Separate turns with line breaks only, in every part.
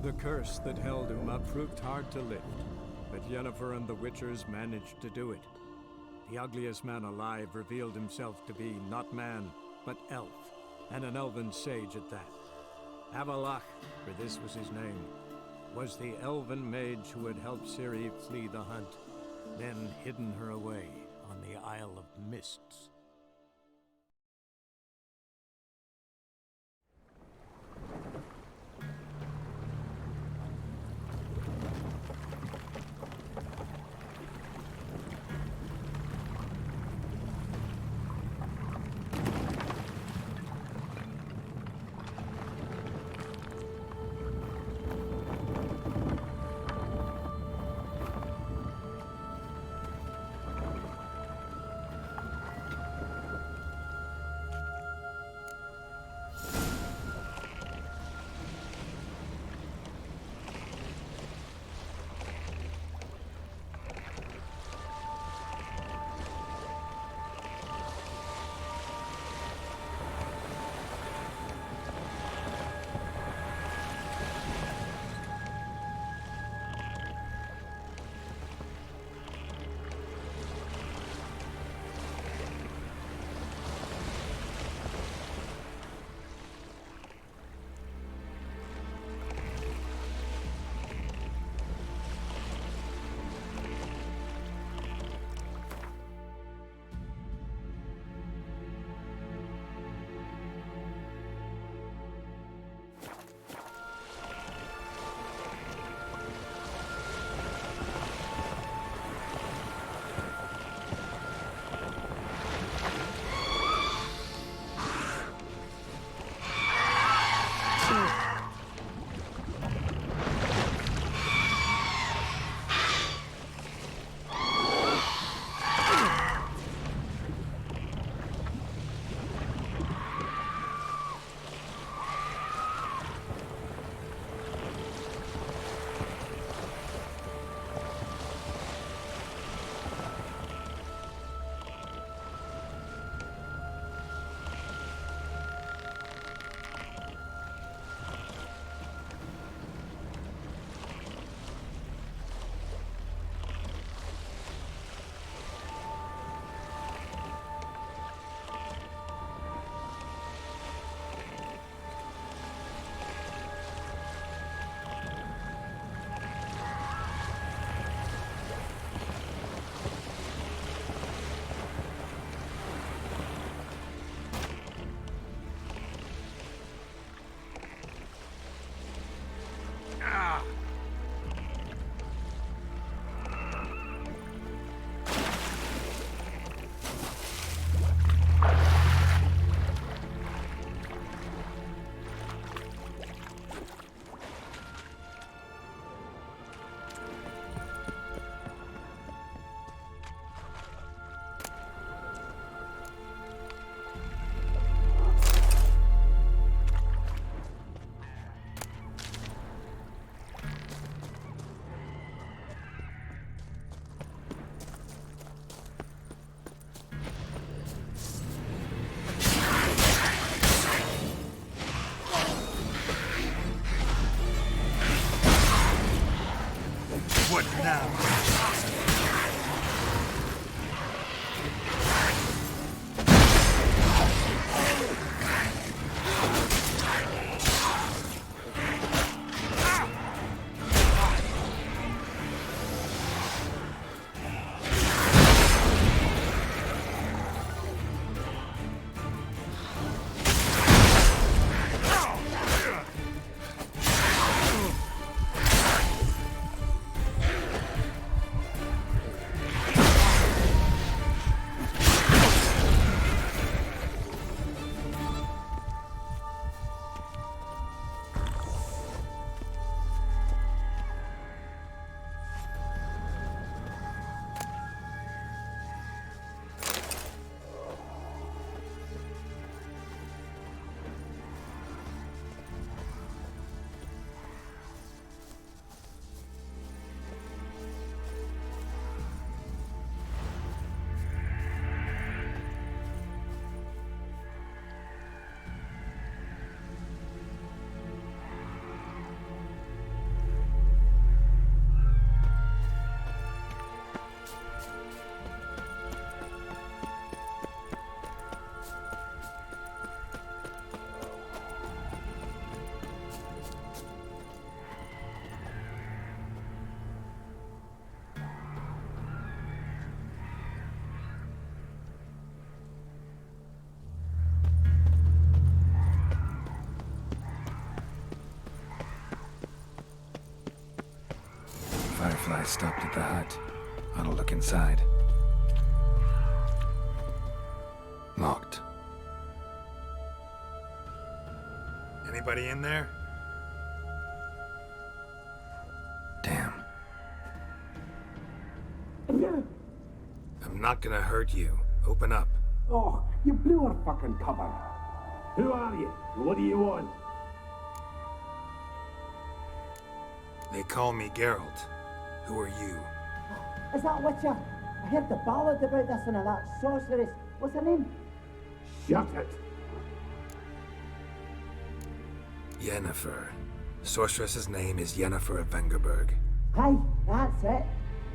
The curse that held him up proved hard to lift, but Yennefer and the Witchers managed to do it. The ugliest man alive revealed himself to be not man, but elf, and an elven sage at that. Avalach, for this was his name, was the elven mage who had helped Ciri flee the hunt, then hidden her away on the Isle of Mists.
Firefly stopped at the hut. I'll look inside. Locked.
Anybody in there?
Damn.
I'm not gonna hurt you. Open up.
Oh, you blew our fucking cover. Who are you? What do you want?
They call me Geralt. Who are you?
Is that Witcher? I heard the ballad about this and of that sorceress. What's her name?
Shut it.
Yennefer. Sorceress's name is Yennefer of Vengerberg.
Aye, that's it.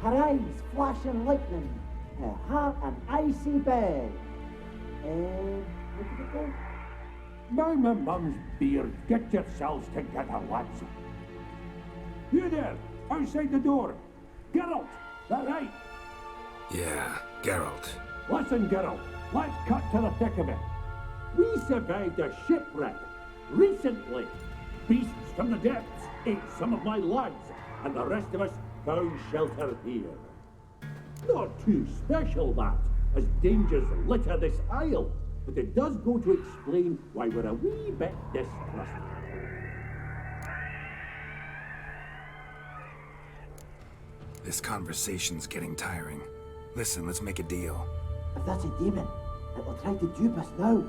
Her eyes flashing lightning. Her heart an icy bed. What did it go?
Now my mum's beard. Get yourselves together, lads. You there, outside the door. Geralt, that right?
Yeah, Geralt.
Listen, Geralt, let's cut to the thick of it. We survived a shipwreck recently. Beasts from the depths ate some of my lads, and the rest of us found shelter here. Not too special, that, as dangers litter this isle, but it does go to explain why we're a wee bit distrustful.
This conversation's getting tiring. Listen, let's make a deal.
If that's a demon, it will try to dupe us now.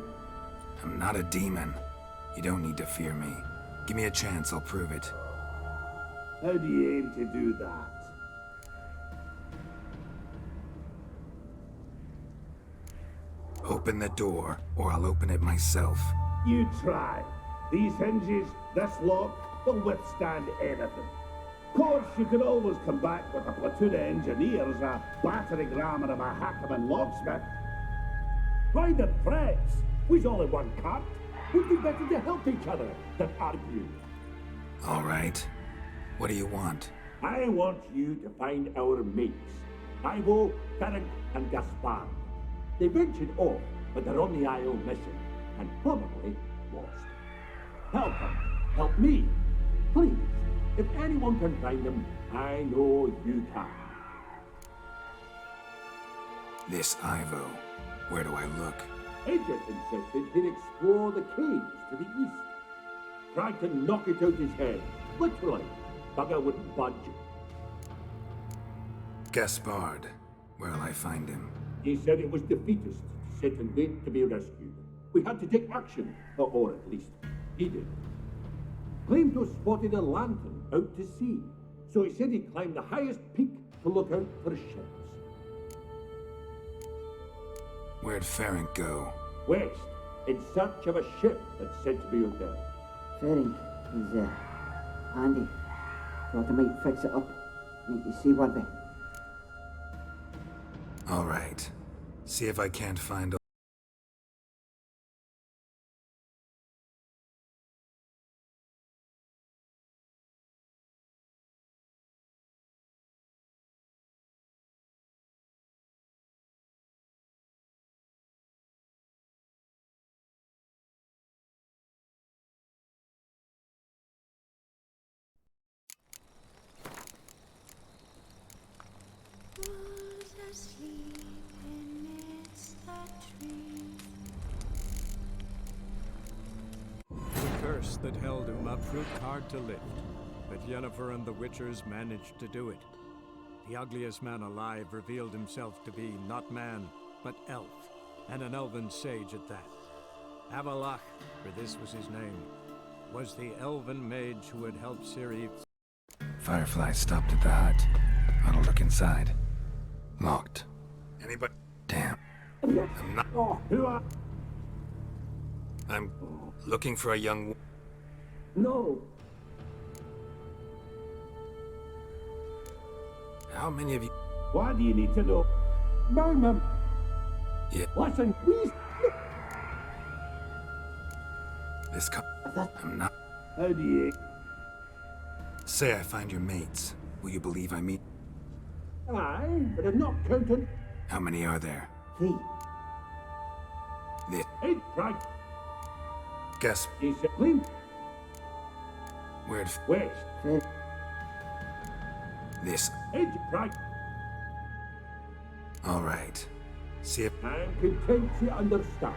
I'm not a demon. You don't need to fear me. Give me a chance, I'll prove it.
How do you aim to do that?
Open the door, or I'll open it myself.
You try. These hinges, this lock, they'll withstand anything. Of course, you can always come back with a platoon of engineers, a battering ram and a hackman locksmith. Why the threats? We's all in one cart. We'd be better to help each other than argue.
All right. What do you want?
I want you to find our mates, Ivo, Ferenc, and Gaspard. They ventured off, but they're on the Isle missing, and probably lost. Help them. Help me. Please. If anyone can find them, I know you can.
This Ivo. Where do I look?
Agent insisted he'd explore the caves to the east. Tried to knock it out his head. Literally. Bugger wouldn't budge.
Gaspard. Where'll I find him?
He said it was defeatist, set and wait to be rescued. We had to take action, or at least he did. Claimed to have spotted a lantern out to sea, so he said he'd climb the highest peak to look out for ships.
Where'd Ferenc go?
West, in search of a ship that's said to be out there.
Ferenc is handy. Thought I might fix it up. Make you seaworthy.
All right. See if I can't find...
The curse that held him proved hard to lift, but Yennefer and the Witchers managed to do it. The ugliest man alive revealed himself to be not man, but elf, and an elven sage at that. Avalach, for this was his name, was the elven mage who had helped Ciri.
Firefly stopped at the hut. I'll look inside. Locked.
Anybody?
Damn.
I'm not...
Oh, who are...
I'm looking for a young...
No.
How many of you...
Why do you need to know? Mum.
Yeah,
Listen, please.
this I'm not...
How do you...
Say I find your mates. Will you believe I meet...
Aye, but I'm not counting.
How many are there?
3.
This...
Hey, right.
Guess...
He said, clean.
Where'd...
West.
This...
Edge right
Alright. See if...
and content to understand.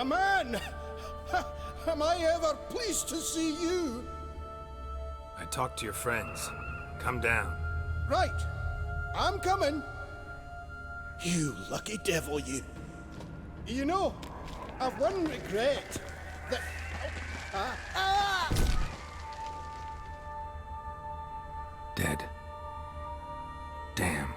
A man! Am I ever pleased to see you?
I talked to your friends. Come down.
Right. I'm coming. You lucky devil, you. You know, I've one regret. That...
Dead. Damn.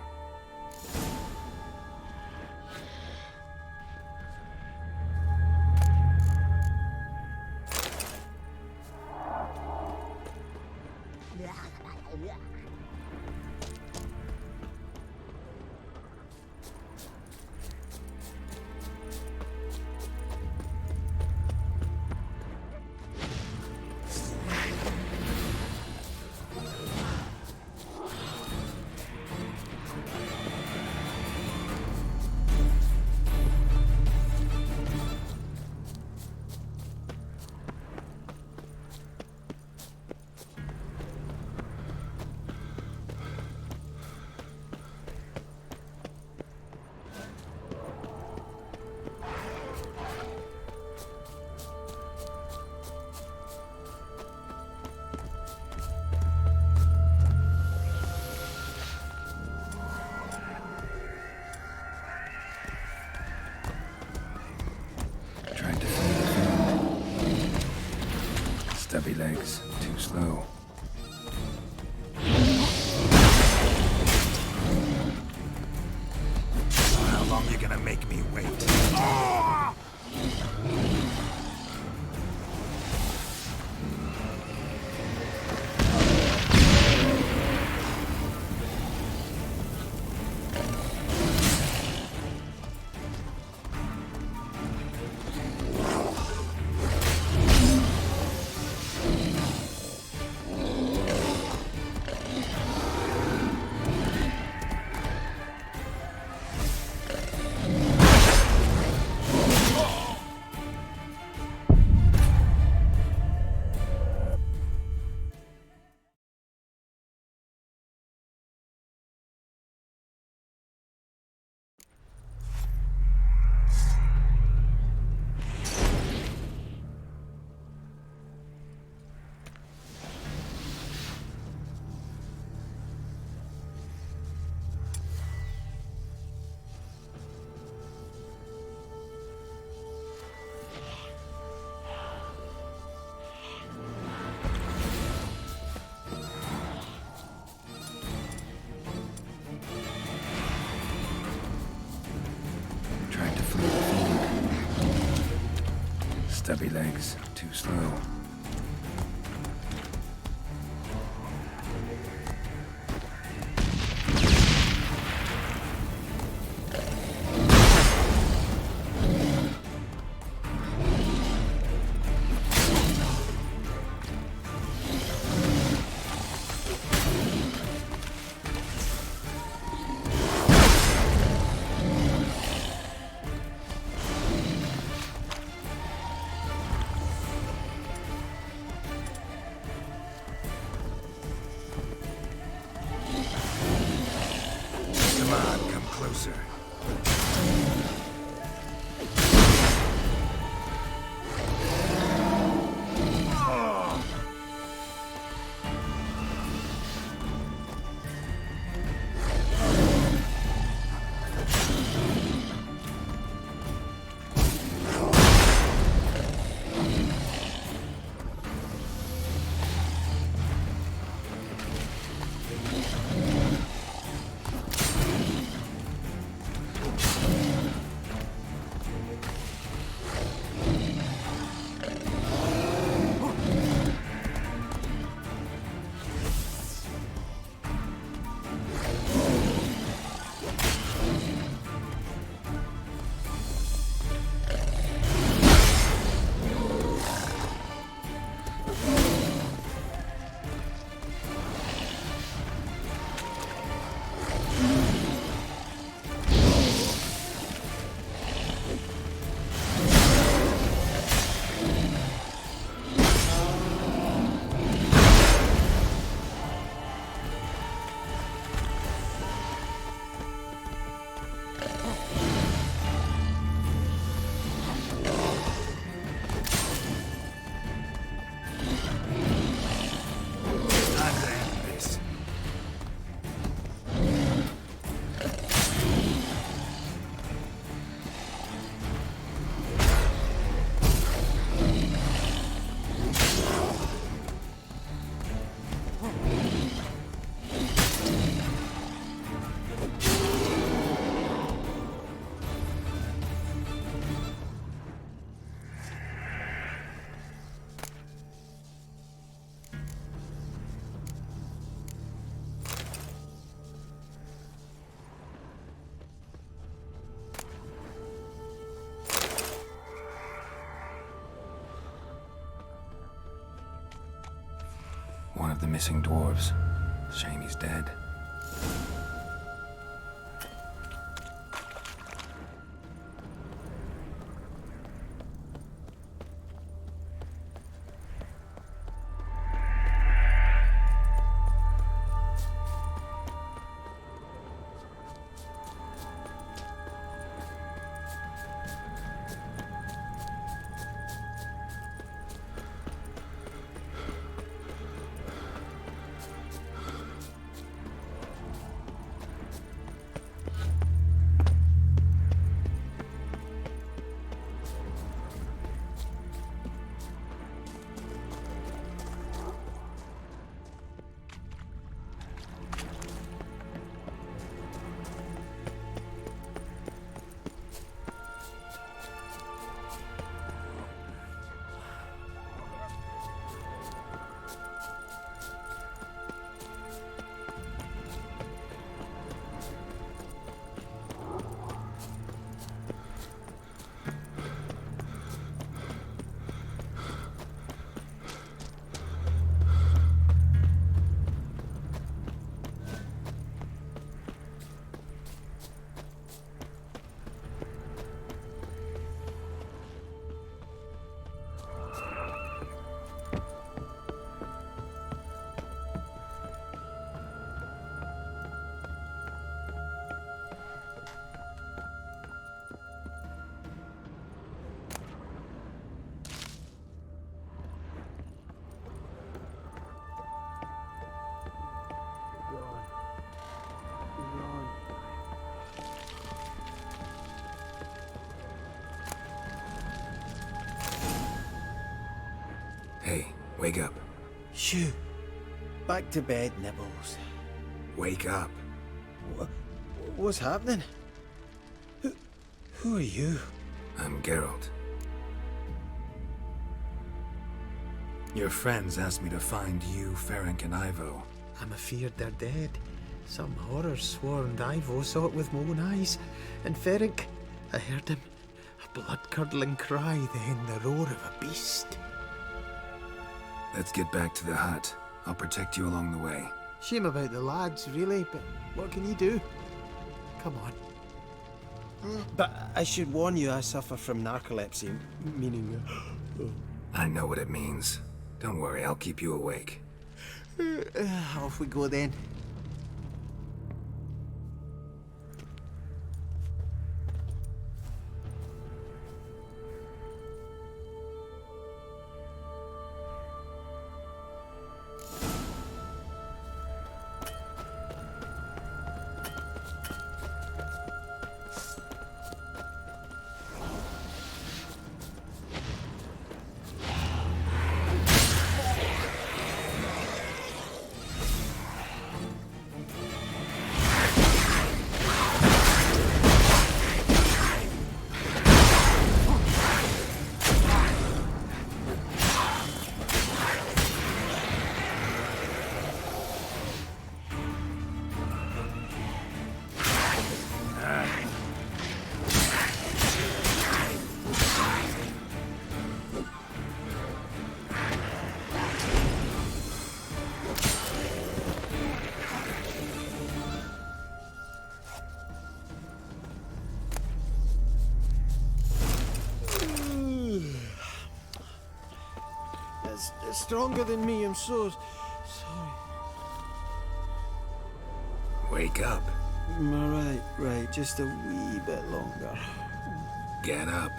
Stubby legs, too slow. How long you gonna make me wait?
stubby legs. Too slow. One of the missing dwarves. Shame he's dead.
Hey, wake up.
Shoo. Back to bed, Nibbles.
Wake up.
What's happening? Who are you?
I'm Geralt. Your friends asked me to find you, Ferenc, and Ivo.
I'm afeard they're dead. Some horror-sworn Ivo saw it with my own eyes. And Ferenc, I heard him. A blood-curdling cry, then the roar of a beast.
Let's get back to the hut. I'll protect you along the way.
Shame about the lads, really, but what can you do? Come on. But I should warn you, I suffer from narcolepsy, meaning...
I know what it means. Don't worry, I'll keep you awake.
Off we go then. It's stronger than me, I'm so sorry.
Wake up.
Right, just a wee bit longer.
Get up.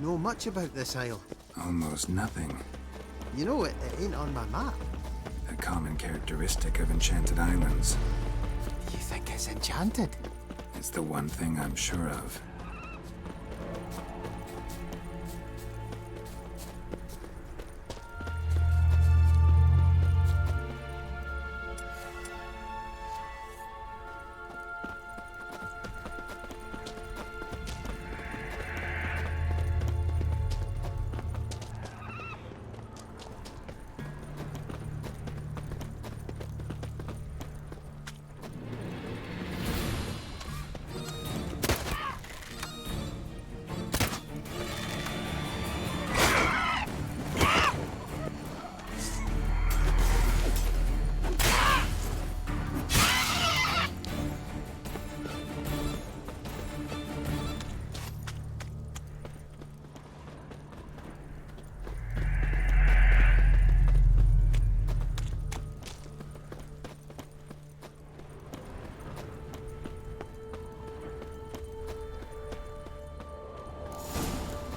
Know much about this isle.
Almost nothing.
You know, it ain't on my map.
A common characteristic of enchanted islands.
You think it's enchanted?
It's the one thing I'm sure of.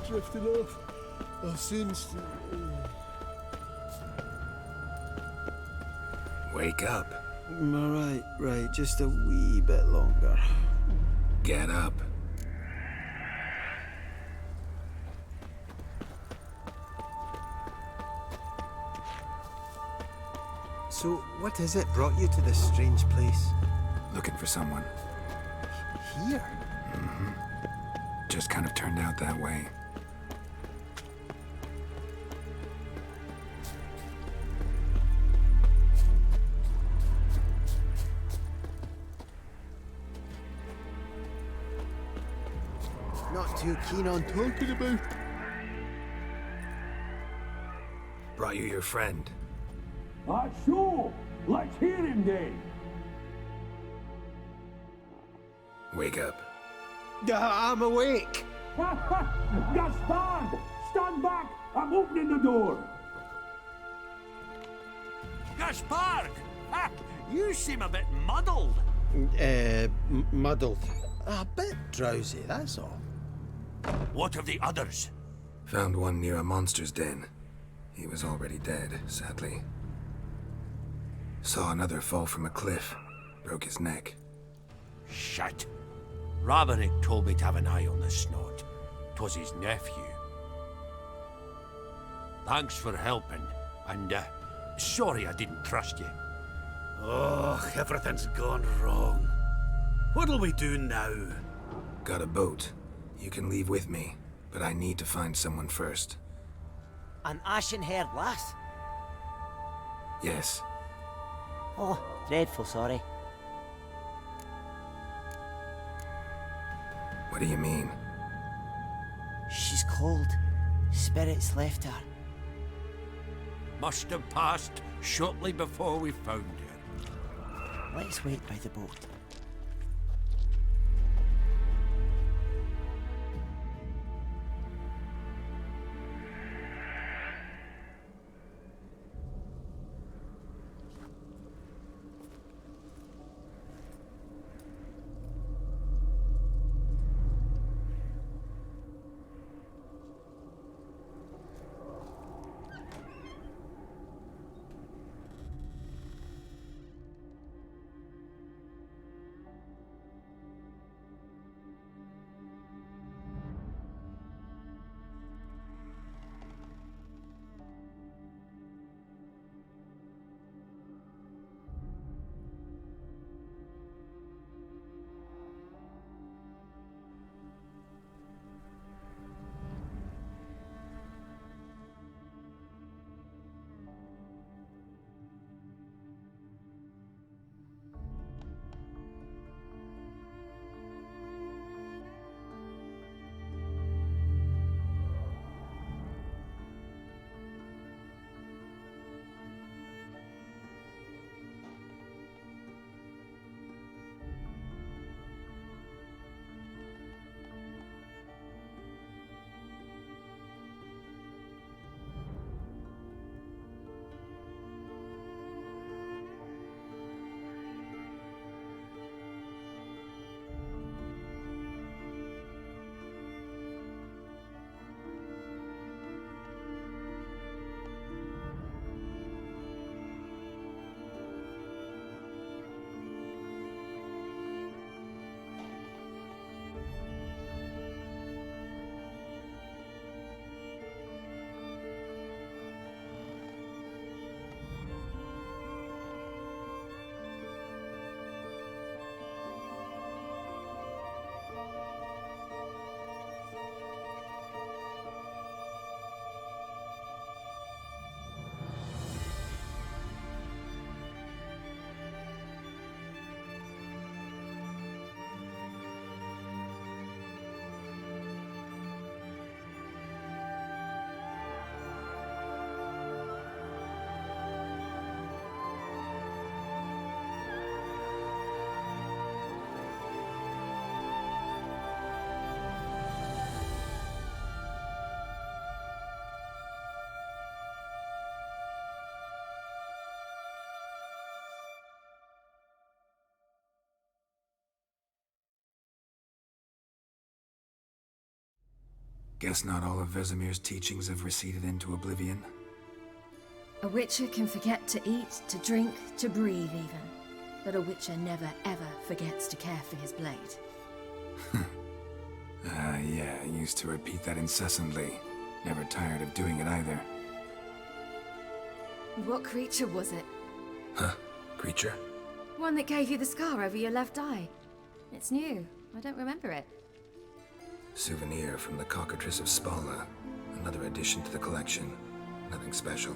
Drifting off. I'll soon...
Wake up.
Right, just a wee bit longer.
Get up.
So, what is it brought you to this strange place?
Looking for someone.
Here?
Just kind of turned out that way.
Not too keen on talking about.
Brought you your friend.
Sure. Let's hear him then.
Wake up.
I'm awake.
Gaspard! Stand back! I'm opening the door.
Gaspard! Ha! You seem a bit muddled.
Muddled. A bit drowsy, that's all.
What of the others?
Found one near a monster's den. He was already dead, sadly. Saw another fall from a cliff. Broke his neck.
Shit. Raverick told me to have an eye on the snot. 'Twas his nephew. Thanks for helping, and sorry I didn't trust you.
Oh, everything's gone wrong. What'll we do now?
Got a boat. You can leave with me, but I need to find someone first.
An ashen-haired lass?
Yes.
Oh, dreadful sorry.
What do you mean?
She's cold. Spirits left her.
Must have passed shortly before we found her.
Let's wait by the boat.
Guess not all of Vesemir's teachings have receded into oblivion.
A witcher can forget to eat, to drink, to breathe even. But a witcher never ever forgets to care for his blade.
Yeah, I used to repeat that incessantly. Never tired of doing it either.
What creature was it?
Huh? Creature?
One that gave you the scar over your left eye. It's new. I don't remember it.
Souvenir from the Cockatrice of Spala. Another addition to the collection. Nothing special.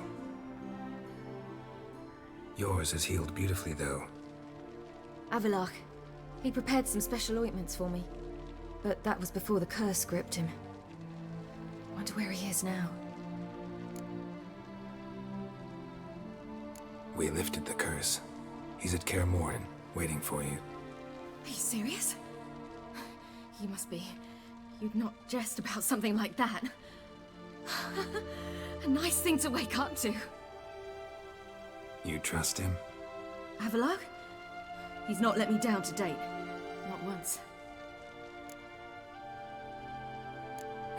Yours has healed beautifully, though.
Avallac'h. He prepared some special ointments for me. But that was before the curse gripped him. Wonder where he is now.
We lifted the curse. He's at Kaer Morhen, waiting for you.
Are you serious? You must be. You'd not jest about something like that. A nice thing to wake up to.
You trust him?
Avallac'h? He's not let me down to date. Not once.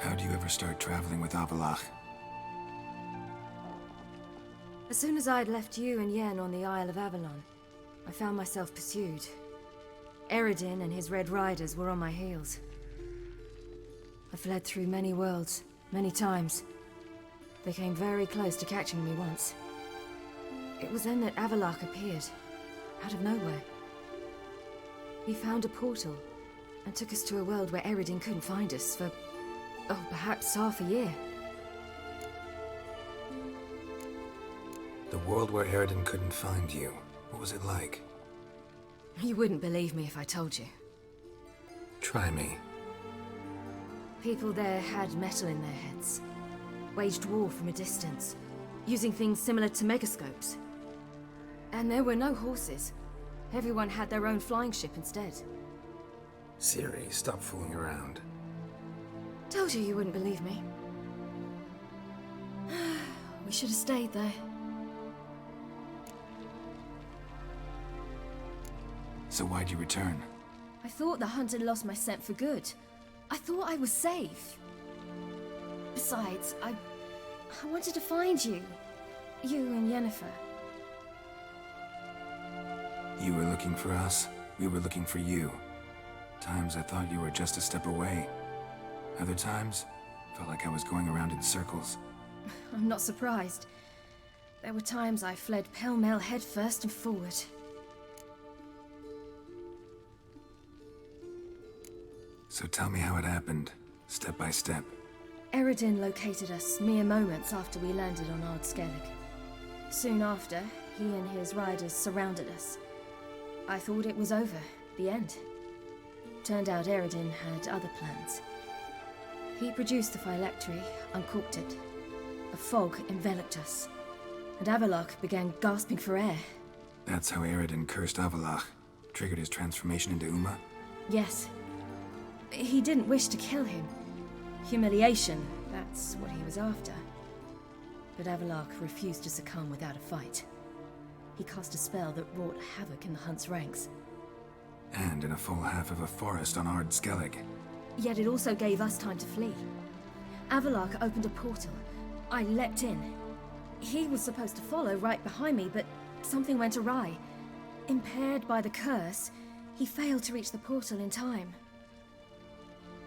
How'd you ever start traveling with Avallac'h?
As soon as I'd left you and Yen on the Isle of Avalon, I found myself pursued. Yrden and his Red Riders were on my heels. I fled through many worlds, many times. They came very close to catching me once. It was then that Avallac'h appeared, out of nowhere. He found a portal and took us to a world where Yrden couldn't find us for, oh, perhaps half a year.
The world where Yrden couldn't find you. What was it like?
You wouldn't believe me if I told you.
Try me.
People there had metal in their heads, waged war from a distance, using things similar to megascopes. And there were no horses. Everyone had their own flying ship instead.
Siri, stop fooling around.
Told you wouldn't believe me. We should have stayed there.
So why'd you return?
I thought the hunt had lost my scent for good. I thought I was safe. Besides, I wanted to find you. You and Yennefer.
You were looking for us, we were looking for you. Times I thought you were just a step away. Other times, felt like I was going around in circles.
I'm not surprised. There were times I fled pell-mell headfirst and forward.
So tell me how it happened, step by step.
Yrden located us mere moments after we landed on Ard Skellig. Soon after, he and his riders surrounded us. I thought it was over, the end. Turned out Yrden had other plans. He produced the phylactery, uncorked it. A fog enveloped us, and Avallac'h began gasping for air.
That's how Yrden cursed Avallac'h, triggered his transformation into Uma?
Yes. He didn't wish to kill him. Humiliation, that's what he was after. But Avallac'h refused to succumb without a fight. He cast a spell that wrought havoc in the Hunt's ranks.
And in a full half of a forest on Ard Skellig.
Yet it also gave us time to flee. Avallac'h opened a portal. I leapt in. He was supposed to follow right behind me, but something went awry. Impaired by the curse, he failed to reach the portal in time.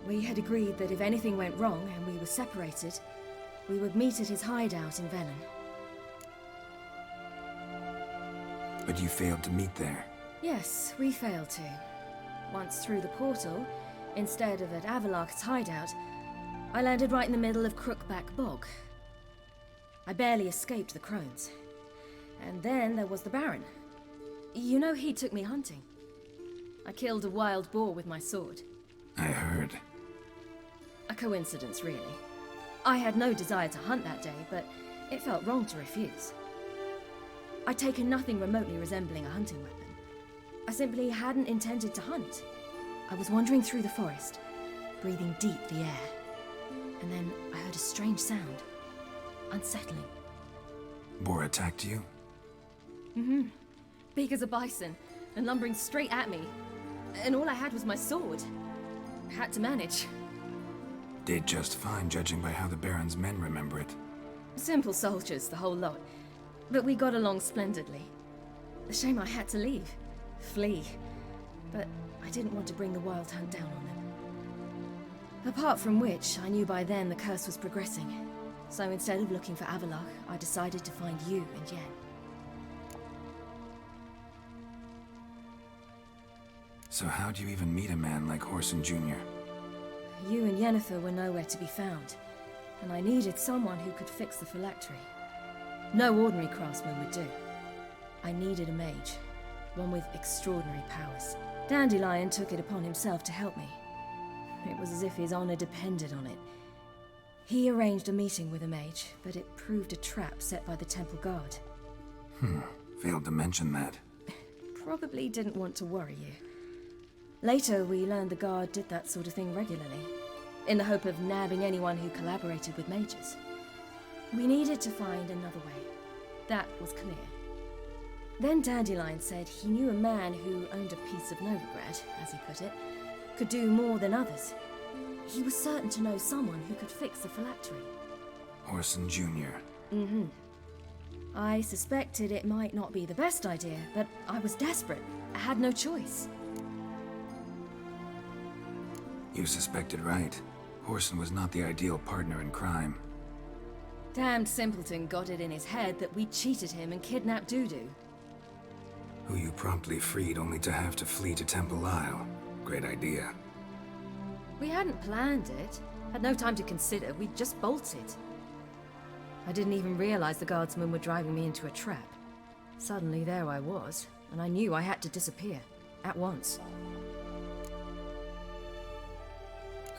We had agreed that if anything went wrong and we were separated, we would meet at his hideout in Velen.
But you failed to meet there.
Yes, we failed to. Once through the portal, instead of at Avallac'h's hideout, I landed right in the middle of Crookback Bog. I barely escaped the crones. And then there was the Baron. You know, he took me hunting. I killed a wild boar with my sword.
I heard.
A coincidence, really. I had no desire to hunt that day, but it felt wrong to refuse. I'd taken nothing remotely resembling a hunting weapon. I simply hadn't intended to hunt. I was wandering through the forest, breathing deep the air. And then I heard a strange sound. Unsettling.
Boar attacked you?
Mm-hmm. Big as a bison, and lumbering straight at me. And all I had was my sword. Had to manage.
Did just fine, judging by how the Baron's men remember it.
Simple soldiers, the whole lot. But we got along splendidly. A shame I had to leave. Flee. But I didn't want to bring the Wild Hunt down on them. Apart from which, I knew by then the curse was progressing. So instead of looking for Avallac'h, I decided to find you and Yen.
So how'd you even meet a man like Whoreson Jr.?
You and Yennefer were nowhere to be found, and I needed someone who could fix the phylactery. No ordinary craftsman would do. I needed a mage, one with extraordinary powers. Dandelion took it upon himself to help me. It was as if his honor depended on it. He arranged a meeting with a mage, but it proved a trap set by the temple guard.
Failed to mention that.
Probably didn't want to worry you. Later, we learned the guard did that sort of thing regularly, in the hope of nabbing anyone who collaborated with mages. We needed to find another way. That was clear. Then Dandelion said he knew a man who owned a piece of Novigrad, as he put it, could do more than others. He was certain to know someone who could fix the phylactery.
Whoreson Jr.
Mm-hmm. I suspected it might not be the best idea, but I was desperate. I had no choice.
You suspected right. Whoreson was not the ideal partner in crime.
Damned simpleton got it in his head that we cheated him and kidnapped Dudu.
who you promptly freed only to have to flee to Temple Isle. Great idea.
We hadn't planned it. Had no time to consider. We just bolted. I didn't even realize the guardsmen were driving me into a trap. Suddenly there I was, and I knew I had to disappear. At once.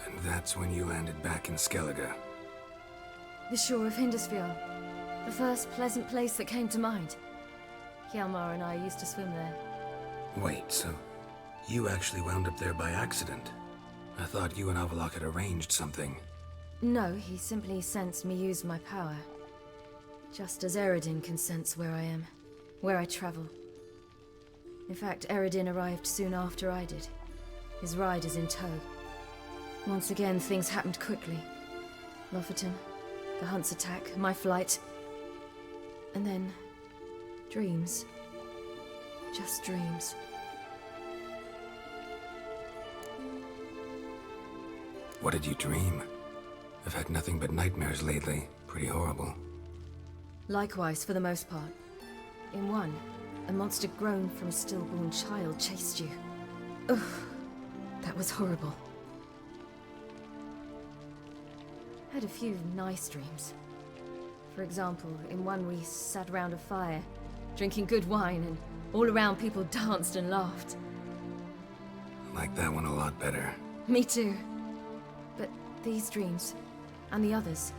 And that's when you landed back in Skellige.
The shore of Hindisfjord. The first pleasant place that came to mind. Hjalmar and I used to swim there.
Wait, so you actually wound up there by accident? I thought you and Avallac'h had arranged something.
No, he simply sensed me use my power. Just as Yrden can sense where I am, where I travel. In fact, Yrden arrived soon after I did. His riders in tow. Once again, things happened quickly. Lofoten, the hunt's attack, my flight. And then... dreams. Just dreams.
What did you dream? I've had nothing but nightmares lately. Pretty horrible.
Likewise, for the most part. In one, a monster grown from a stillborn child chased you. Ugh, that was horrible. Had a few nice dreams. For example, in one we sat around a fire, drinking good wine, and all around people danced and laughed.
Like that one a lot better.
Me too. But these dreams, and the others,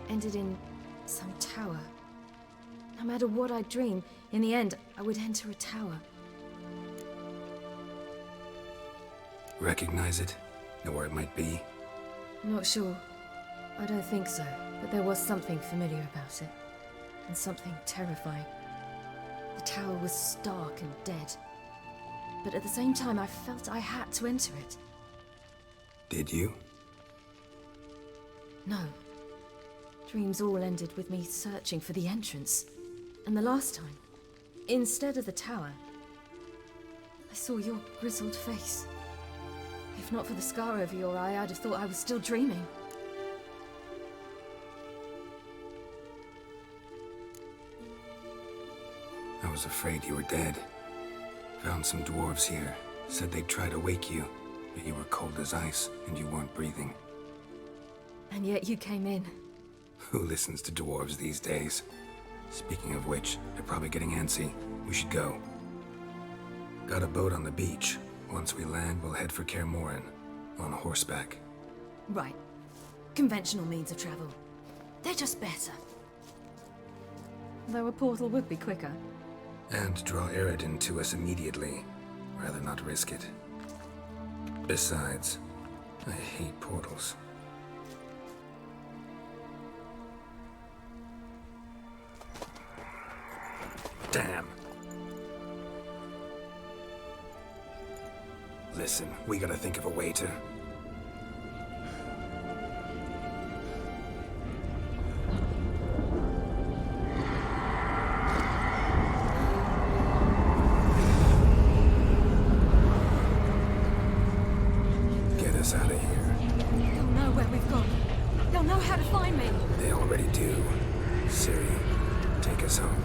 ended in some tower. No matter what I dream, in the end, I would enter a tower.
Recognize it? Know where it might be?
Not sure. I don't think so, but there was something familiar about it. And something terrifying. The tower was stark and dead. But at the same time, I felt I had to enter it.
Did you?
No. Dreams all ended with me searching for the entrance. And the last time, instead of the tower, I saw your grizzled face. If not for the scar over your eye, I'd have thought I was still dreaming.
I was afraid you were dead. Found some dwarves here. Said they'd try to wake you, but you were cold as ice and you weren't breathing.
And yet you came in.
Who listens to dwarves these days? Speaking of which, they're probably getting antsy. We should go. Got a boat on the beach. Once we land, we'll head for Kaer Morhen. On horseback.
Right. Conventional means of travel. They're just better. Though a portal would be quicker.
And draw Yrden to us immediately. Rather not risk it. Besides, I hate portals. Damn. Listen, we gotta think of a way to... get us out of here.
They'll know where we've gone. They'll know how to find me.
They already do. Ciri, take us home.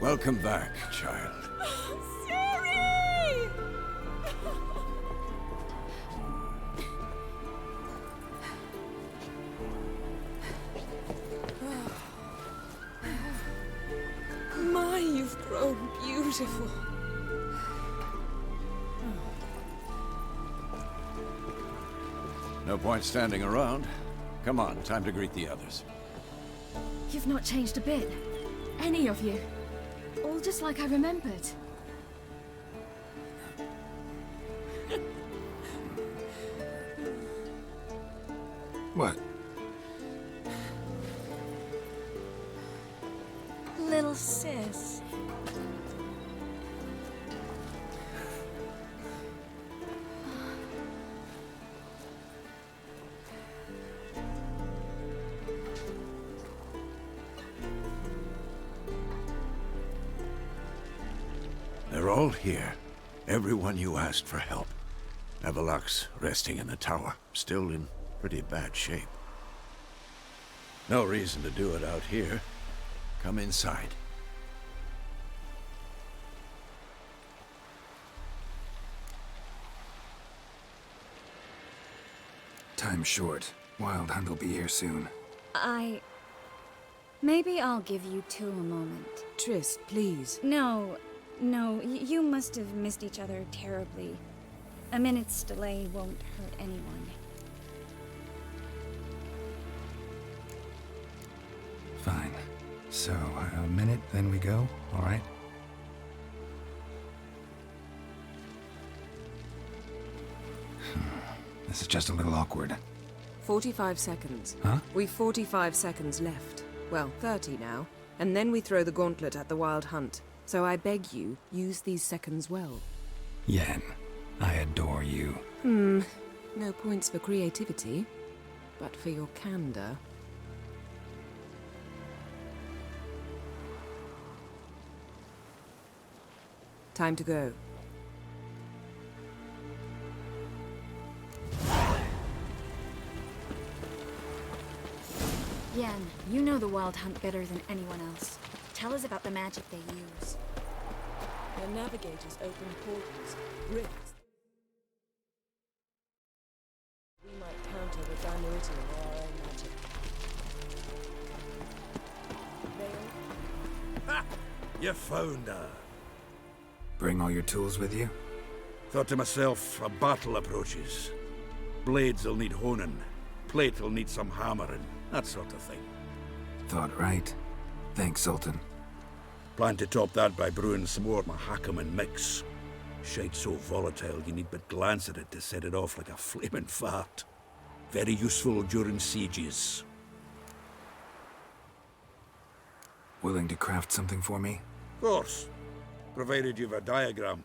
Welcome back, child.
Siri! My, you've grown beautiful.
No point standing around. Come on, time to greet the others.
You've not changed a bit. Any of you. All just like I remembered.
What?
Little sis.
They're all here. Everyone you asked for help. Avalok's resting in the tower, still in pretty bad shape. No reason to do it out here. Come inside.
Time's short. Wild Hunt will be here soon.
Maybe I'll give you two a moment.
Triss, please.
No, you must have missed each other terribly. A minute's delay won't hurt anyone.
Fine. So, a minute, then we go, all right? This is just a little awkward.
45 seconds.
Huh?
We've 45 seconds left. Well, 30 now. And then we throw the gauntlet at the Wild Hunt. So I beg you, use these seconds well.
Yen, I adore you.
No points for creativity, but for your candor. Time to go.
Yen, you know the Wild Hunt better than anyone else. Tell us about the magic they use.
Their navigators open portals, rifts. We might counter the diluting of our own magic.
Ha! You found her.
Bring all your tools with you?
Thought to myself, a battle approaches. Blades will need honing. Plate will need some hammering. That sort of thing.
Thought right. Thanks, Sultan.
Plan to top that by brewing some more Mahakaman mix. Shite so volatile you need but glance at it to set it off like a flaming fart. Very useful during sieges.
Willing to craft something for me?
Of course. Provided you've a diagram.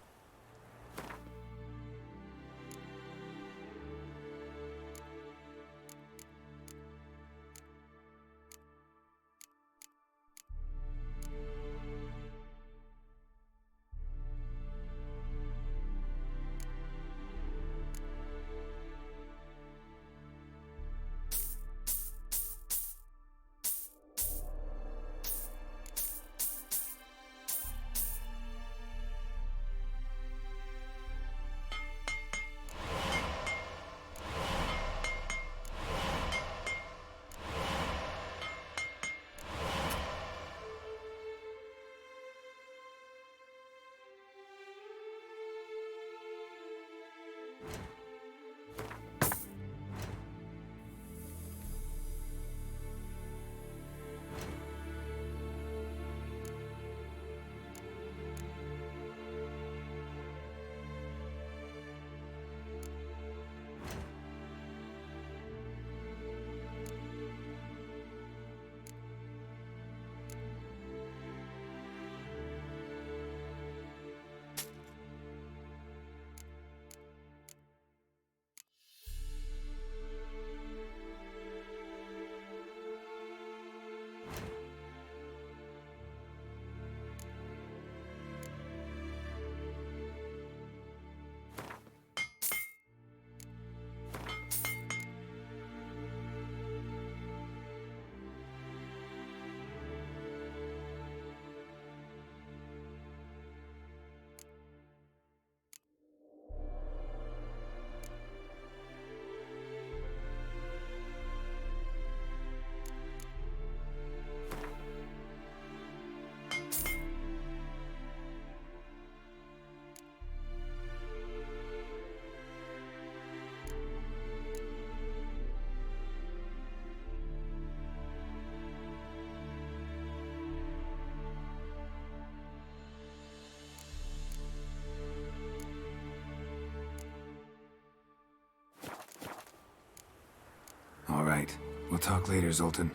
right. We'll talk later, Zoltan.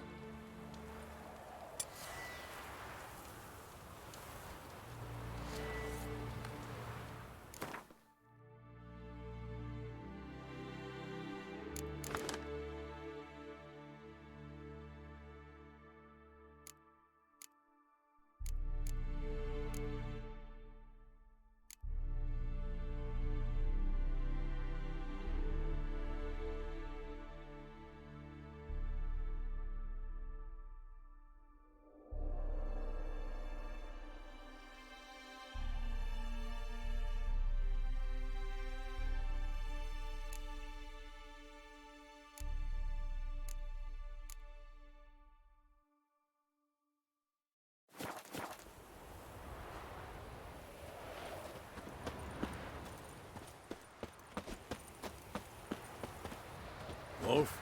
Wolf?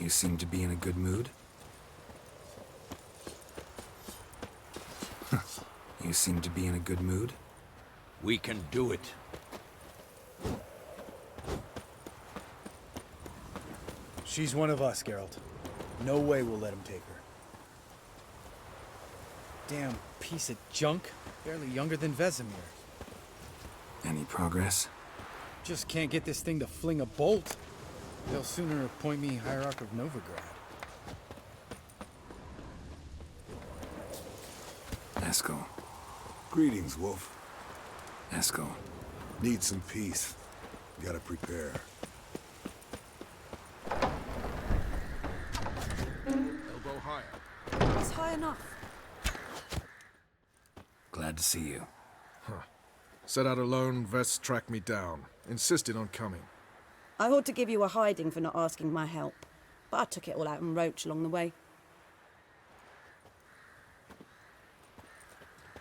You seem to be in a good mood. You seem to be in a good mood.
We can do it.
She's one of us, Geralt. No way we'll let him take her. Damn piece of junk. Barely younger than Vesemir.
Any progress?
Just can't get this thing to fling a bolt. They'll sooner appoint me Hierarch of Novigrad.
Eskel.
Greetings, Wolf.
Eskel.
Need some peace. Gotta prepare.
Elbow higher.
It's high enough.
Glad to see you.
Set out alone, Vest tracked me down. Insisted on coming.
I ought to give you a hiding for not asking my help, but I took it all out on Roach along the way.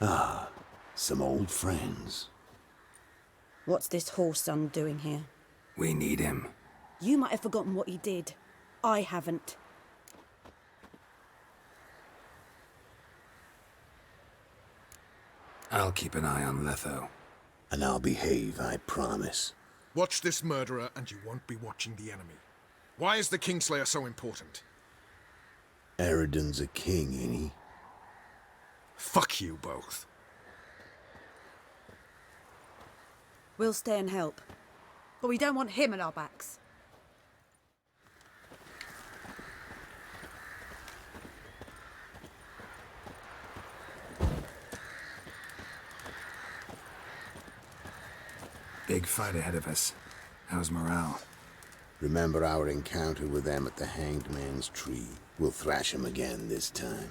Ah, some old friends.
What's this horse son doing here?
We need him.
You might have forgotten what he did. I haven't.
I'll keep an eye on Letho.
And I'll behave, I promise.
Watch this murderer and you won't be watching the enemy. Why is the Kingslayer so important?
Yrden's a king, ain't he?
Fuck you both.
We'll stay and help. But we don't want him at our backs.
Big fight ahead of us. How's morale?
Remember our encounter with them at the Hanged Man's Tree. We'll thrash him again this time.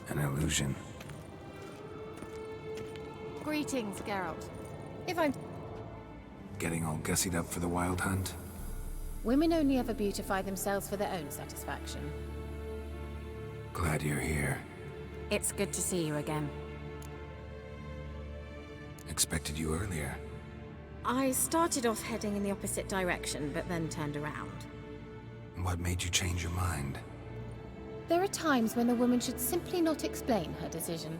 An illusion.
Greetings, Geralt. If I'm...
Getting all gussied up for the wild hunt?
Women only ever beautify themselves for their own satisfaction.
Glad you're here.
It's good to see you again.
Expected you earlier.
I started off heading in the opposite direction, but then turned around.
What made you change your mind?
There are times when a woman should simply not explain her decision.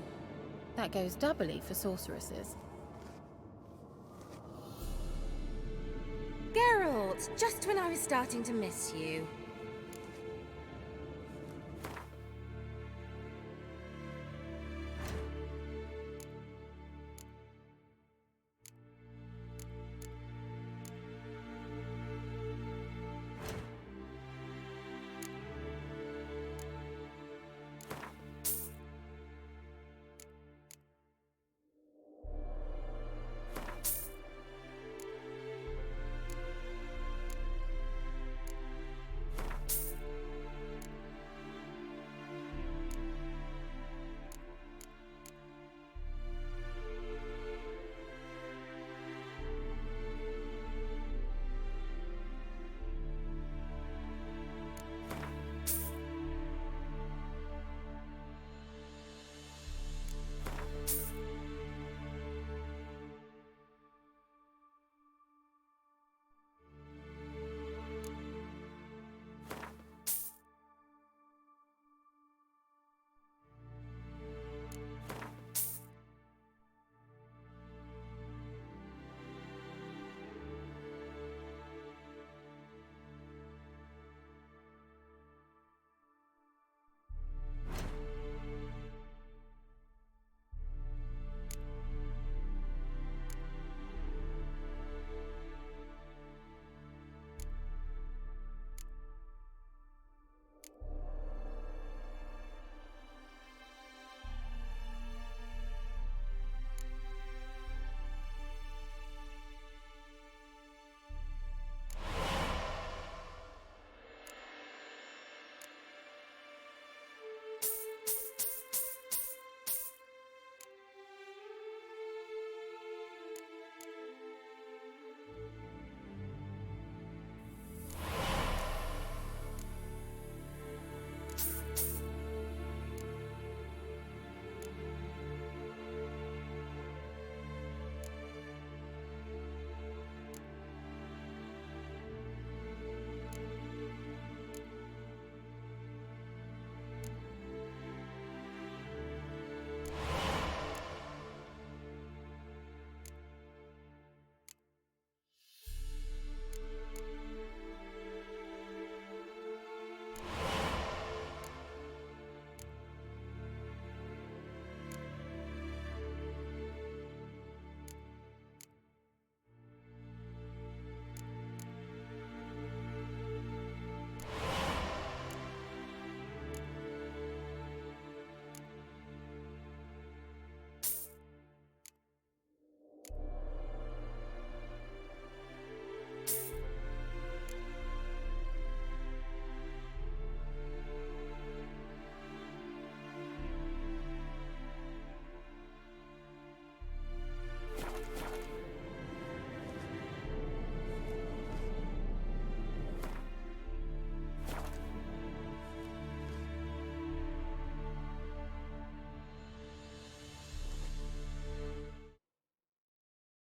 That goes doubly for sorceresses.
Geralt, just when I was starting to miss you.